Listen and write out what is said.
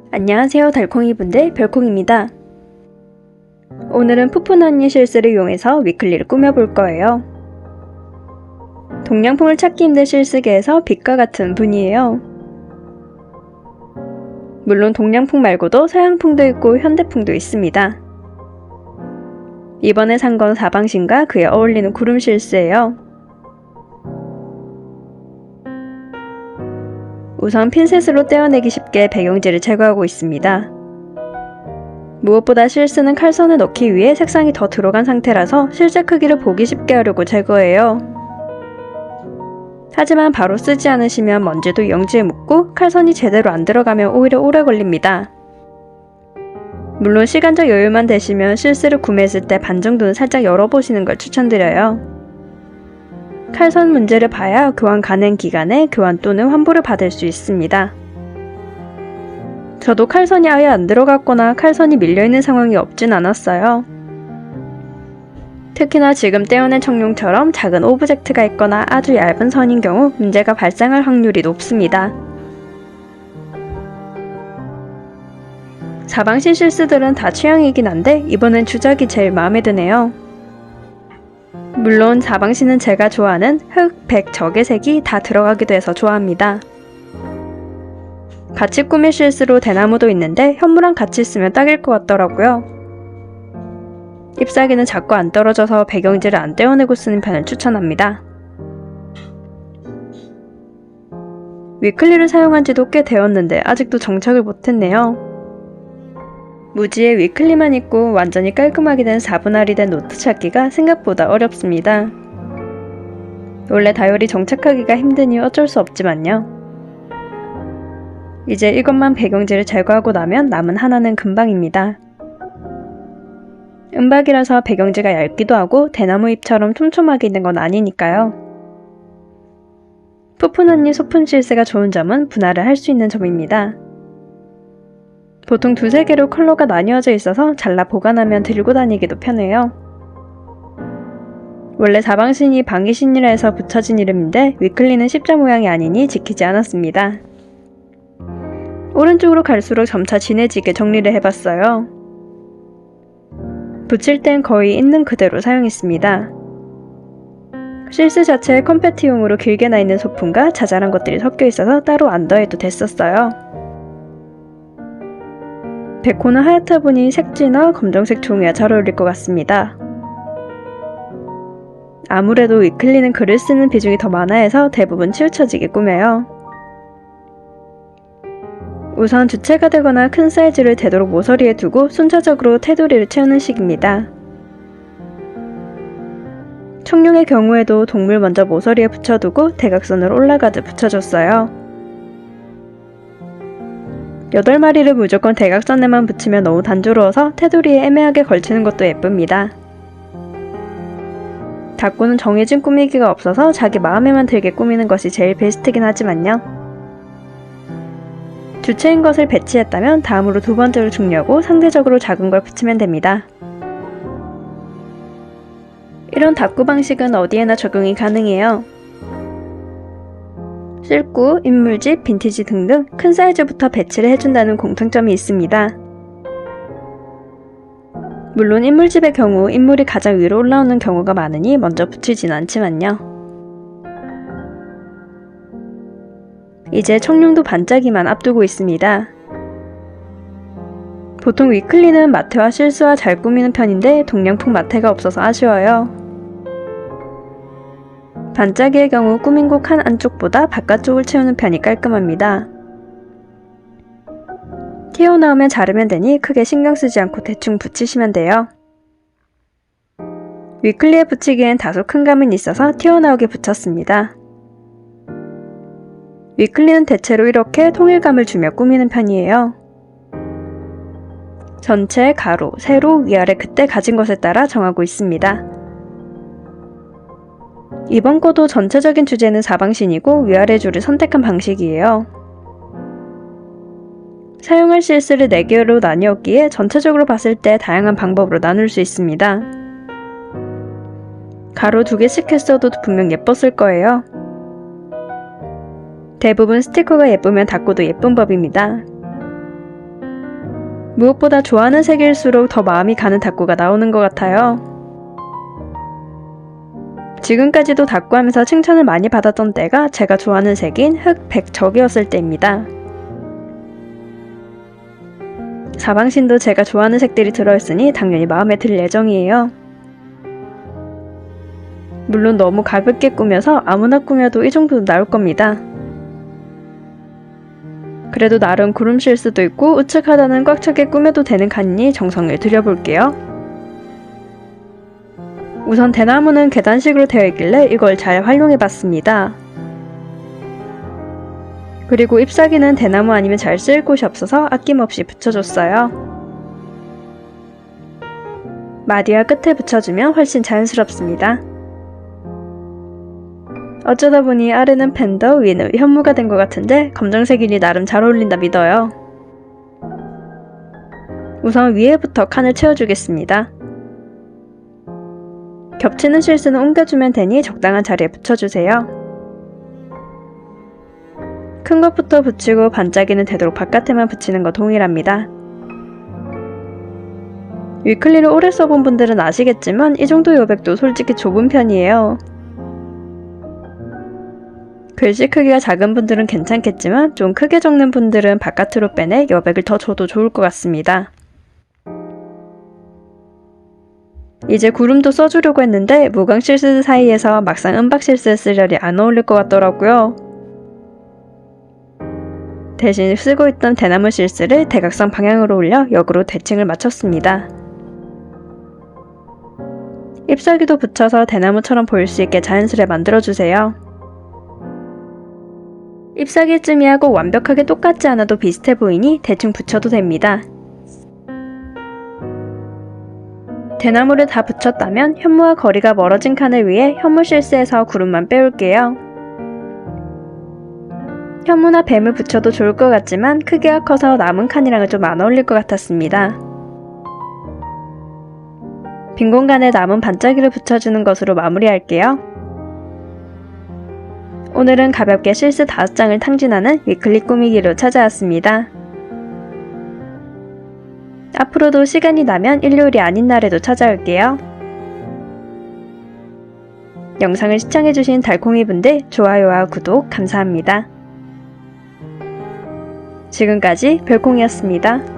안녕하세요 달콩이분들, 별콩입니다. 오늘은 푸푼 언니 실스를 이용해서 위클리를 꾸며볼 거예요. 동양풍을 찾기 힘든 실스계에서 빛과 같은 분이에요. 물론 동양풍 말고도 서양풍도 있고 현대풍도 있습니다. 이번에 산 건 사방신과 그에 어울리는 구름 실스예요. 우선 핀셋으로 떼어내기 쉽게 배경지를 제거하고 있습니다. 무엇보다 실스는 칼선을 넣기 위해 색상이 더 들어간 상태라서 실제 크기를 보기 쉽게 하려고 제거해요. 하지만 바로 쓰지 않으시면 먼지도 영지에 묻고 칼선이 제대로 안 들어가면 오히려 오래 걸립니다. 물론 시간적 여유만 되시면 실스를 구매했을 때 반 정도는 살짝 열어보시는 걸 추천드려요. 칼선 문제를 봐야 교환 가능 기간에 교환 또는 환불을 받을 수 있습니다. 저도 칼선이 아예 안 들어갔거나 칼선이 밀려있는 상황이 없진 않았어요. 특히나 지금 떼어낸 청룡처럼 작은 오브젝트가 있거나 아주 얇은 선인 경우 문제가 발생할 확률이 높습니다. 사방신 실스들은 다 취향이긴 한데 이번엔 주작이 제일 마음에 드네요. 물론 사방신은 제가 좋아하는 흑, 백, 적의색이 다 들어가기도 해서 좋아합니다. 같이 꾸밀 실스로 대나무도 있는데 현무랑 같이 쓰면 딱일 것 같더라고요. 잎사귀는 자꾸 안 떨어져서 배경지를 안 떼어내고 쓰는 편을 추천합니다. 위클리를 사용한 지도 꽤 되었는데 아직도 정착을 못했네요. 무지에 위클리만 있고 완전히 깔끔하게 된 4분할이 된 노트 찾기가 생각보다 어렵습니다. 원래 다이어리 정착하기가 힘드니 어쩔 수 없지만요. 이제 이것만 배경지를 제거하고 나면 남은 하나는 금방입니다. 은박이라서 배경지가 얇기도 하고 대나무 잎처럼 촘촘하게 있는 건 아니니까요. 푸푼 언니 소품 실스가 좋은 점은 분할을 할 수 있는 점입니다. 보통 두세 개로 컬러가 나뉘어져 있어서 잘라 보관하면 들고 다니기도 편해요. 원래 사방신이 방위신이라 해서 붙여진 이름인데 위클리는 십자 모양이 아니니 지키지 않았습니다. 오른쪽으로 갈수록 점차 진해지게 정리를 해봤어요. 붙일 땐 거의 있는 그대로 사용했습니다. 실스 자체에 컴패티용으로 길게 나 있는 소품과 자잘한 것들이 섞여 있어서 따로 안 더해도 됐었어요. 데코는 하얗다 보니 색지나 검정색 종이와 잘 어울릴 것 같습니다. 아무래도 위클리는 글을 쓰는 비중이 더 많아 해서 대부분 치우쳐지게 꾸며요. 우선 주체가 되거나 큰 사이즈를 되도록 모서리에 두고 순차적으로 테두리를 채우는 식입니다. 청룡의 경우에도 동물 먼저 모서리에 붙여두고 대각선으로 올라가듯 붙여줬어요. 8마리를 무조건 대각선에만 붙이면 너무 단조로워서 테두리에 애매하게 걸치는 것도 예쁩니다. 다꾸는 정해진 꾸미기가 없어서 자기 마음에만 들게 꾸미는 것이 제일 베스트긴 하지만요. 주체인 것을 배치했다면 다음으로 두 번째로 중요하고 상대적으로 작은 걸 붙이면 됩니다. 이런 다꾸 방식은 어디에나 적용이 가능해요. 실구, 인물집, 빈티지 등등 큰 사이즈부터 배치를 해준다는 공통점이 있습니다. 물론 인물집의 경우 인물이 가장 위로 올라오는 경우가 많으니 먼저 붙이진 않지만요. 이제 청룡도 반짝이만 앞두고 있습니다. 보통 위클리는 마테와 실스와 잘 꾸미는 편인데 동양풍 마테가 없어서 아쉬워요. 반짝이의 경우 꾸민 곳 한 안쪽보다 바깥쪽을 채우는 편이 깔끔합니다. 튀어나오면 자르면 되니 크게 신경 쓰지 않고 대충 붙이시면 돼요. 위클리에 붙이기엔 다소 큰 감은 있어서 튀어나오게 붙였습니다. 위클리는 대체로 이렇게 통일감을 주며 꾸미는 편이에요. 전체, 가로, 세로, 위아래 그때 가진 것에 따라 정하고 있습니다. 이번 거도 전체적인 주제는 사방신이고 위아래 줄을 선택한 방식이에요. 사용할 실스를 4개로 나뉘었기에 전체적으로 봤을 때 다양한 방법으로 나눌 수 있습니다. 가로 2개씩 했어도 분명 예뻤을 거예요. 대부분 스티커가 예쁘면 닫고도 예쁜 법입니다. 무엇보다 좋아하는 색일수록 더 마음이 가는 다꾸가 나오는 것 같아요. 지금까지도 다꾸하면서 칭찬을 많이 받았던 때가 제가 좋아하는 색인 흑, 백, 적이었을 때입니다. 사방신도 제가 좋아하는 색들이 들어있으니 당연히 마음에 들 예정이에요. 물론 너무 가볍게 꾸며서 아무나 꾸며도 이 정도는 나올 겁니다. 그래도 나름 구름 실수도 있고 우측 하단은 꽉 차게 꾸며도 되는 칸이니 정성을 들여볼게요. 우선 대나무는 계단식으로 되어 있길래 이걸 잘 활용해봤습니다. 그리고 잎사귀는 대나무 아니면 잘 쓰일 곳이 없어서 아낌없이 붙여줬어요. 마디와 끝에 붙여주면 훨씬 자연스럽습니다. 어쩌다 보니 아래는 팬더, 위는 현무가 된 것 같은데 검정색이니 나름 잘 어울린다 믿어요. 우선 위에부터 칸을 채워주겠습니다. 겹치는 실수는 옮겨주면 되니 적당한 자리에 붙여주세요. 큰 것부터 붙이고 반짝이는 되도록 바깥에만 붙이는 거 동일합니다. 위클리를 오래 써본 분들은 아시겠지만 이 정도 여백도 솔직히 좁은 편이에요. 글씨 크기가 작은 분들은 괜찮겠지만 좀 크게 적는 분들은 바깥으로 빼내 여백을 더 줘도 좋을 것 같습니다. 이제 구름도 써주려고 했는데 무광 실스 사이에서 막상 은박 실스 쓰려니 안 어울릴 것 같더라고요. 대신 쓰고 있던 대나무 실스를 대각선 방향으로 올려 역으로 대칭을 맞췄습니다. 잎사귀도 붙여서 대나무처럼 보일 수 있게 자연스레 만들어주세요. 잎사귀쯤이야 꼭 완벽하게 똑같지 않아도 비슷해 보이니 대충 붙여도 됩니다. 대나무를 다 붙였다면 현무와 거리가 멀어진 칸을 위해 현무 실스에서 구름만 빼올게요. 현무나 뱀을 붙여도 좋을 것 같지만 크기가 커서 남은 칸이랑은 좀 안 어울릴 것 같았습니다. 빈 공간에 남은 반짝이를 붙여주는 것으로 마무리할게요. 오늘은 가볍게 실스 5장을 탕진하는 위클리 꾸미기로 찾아왔습니다. 앞으로도 시간이 나면 일요일이 아닌 날에도 찾아올게요. 영상을 시청해주신 달콩이분들 좋아요와 구독 감사합니다. 지금까지 별콩이었습니다.